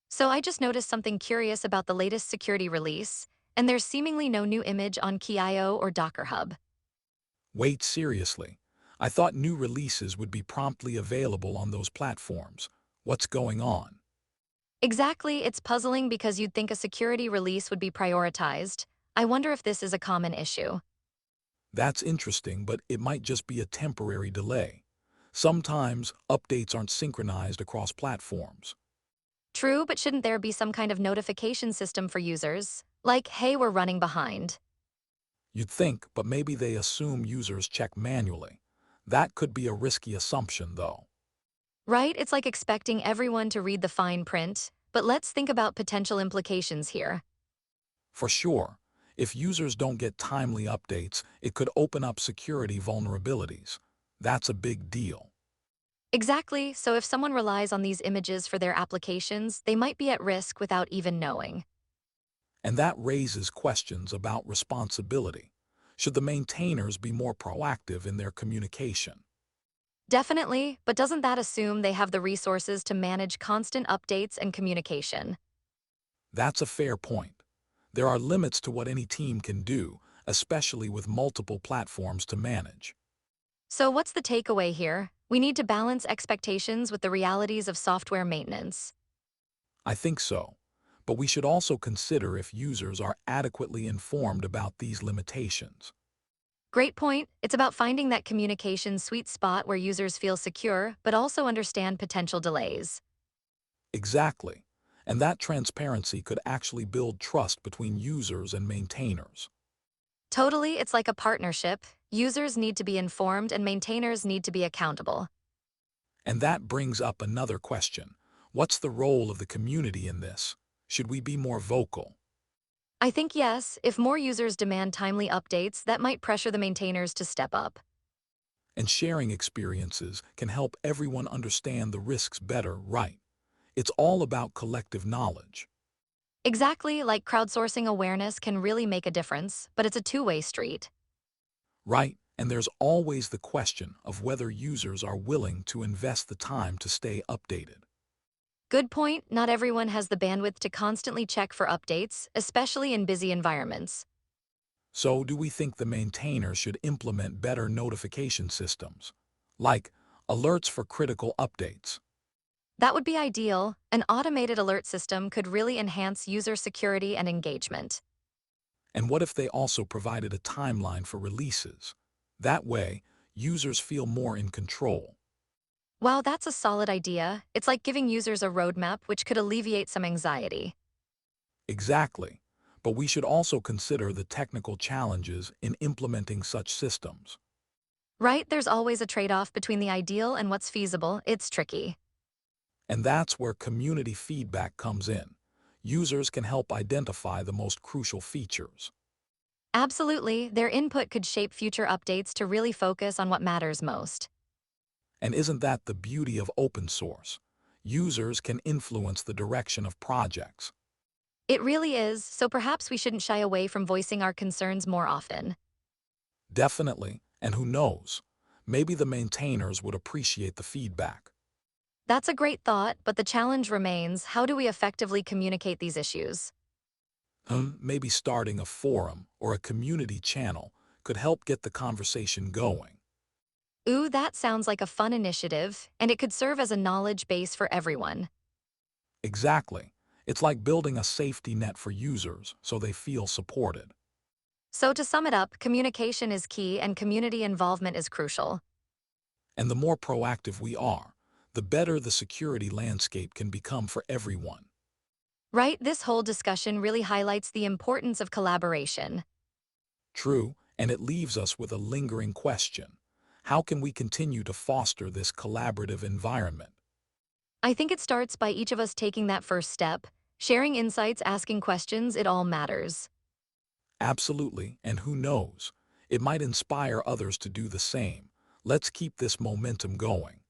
So I just noticed something curious about the latest security release, and there's seemingly no new image on Key.io or DockerHub. Wait, seriously. I thought new releases would be promptly available on those platforms. What's going on? Exactly, it's puzzling because you'd think a security release would be prioritized. I wonder if this is a common issue. That's interesting, but it might just be a temporary delay. Sometimes updates aren't synchronized across platforms. True, but shouldn't there be some kind of notification system for users? Like, hey, we're running behind. You'd think, but maybe they assume users check manually. That could be a risky assumption, though. Right? It's like expecting everyone to read the fine print. But let's think about potential implications here. For sure, if users don't get timely updates, it could open up security vulnerabilities. That's a big deal. Exactly, so if someone relies on these images for their applications, they might be at risk without even knowing. And that raises questions about responsibility. Should the maintainers be more proactive in their communication? Definitely, but doesn't that assume they have the resources to manage constant updates and communication? That's a fair point. There are limits to what any team can do, especially with multiple platforms to manage. So what's the takeaway here? We need to balance expectations with the realities of software maintenance. I think so. But we should also consider if users are adequately informed about these limitations. Great point. It's about finding that communication sweet spot where users feel secure, but also understand potential delays. Exactly. And that transparency could actually build trust between users and maintainers. Totally, it's like a partnership. Users need to be informed and maintainers need to be accountable. And that brings up another question. What's the role of the community in this? Should we be more vocal? I think yes, if more users demand timely updates, that might pressure the maintainers to step up. And sharing experiences can help everyone understand the risks better, right? It's all about collective knowledge, Exactly, like crowdsourcing awareness can really make a difference, but it's a two-way street. right? And there's always the question of whether users are willing to invest the time to stay updated. Good point, not everyone has the bandwidth to constantly check for updates, especially in busy environments. So do we think the maintainer should implement better notification systems, like alerts for critical updates? That would be ideal. An automated alert system could really enhance user security and engagement. And what if they also provided a timeline for releases? That way, users feel more in control. Wow, that's a solid idea. It's like giving users a roadmap, which could alleviate some anxiety. Exactly. But we should also consider the technical challenges in implementing such systems. Right? There's always a trade-off between the ideal and what's feasible. It's tricky. And that's where community feedback comes in. Users can help identify the most crucial features. Absolutely, their input could shape future updates to really focus on what matters most. And isn't that the beauty of open source? Users can influence the direction of projects. It really is, so perhaps we shouldn't shy away from voicing our concerns more often. Definitely, and who knows? Maybe the maintainers would appreciate the feedback. That's a great thought, but the challenge remains, how do we effectively communicate these issues? Maybe starting a forum or a community channel could help get the conversation going. Ooh, that sounds like a fun initiative, and it could serve as a knowledge base for everyone. Exactly. It's like building a safety net for users so they feel supported. So to sum it up, communication is key and community involvement is crucial. And the more proactive we are, the better the security landscape can become for everyone. Right? This whole discussion really highlights the importance of collaboration. True, and it leaves us with a lingering question. How can we continue to foster this collaborative environment? I think it starts by each of us taking that first step, sharing insights, asking questions, it all matters. Absolutely, and who knows? It might inspire others to do the same. Let's keep this momentum going.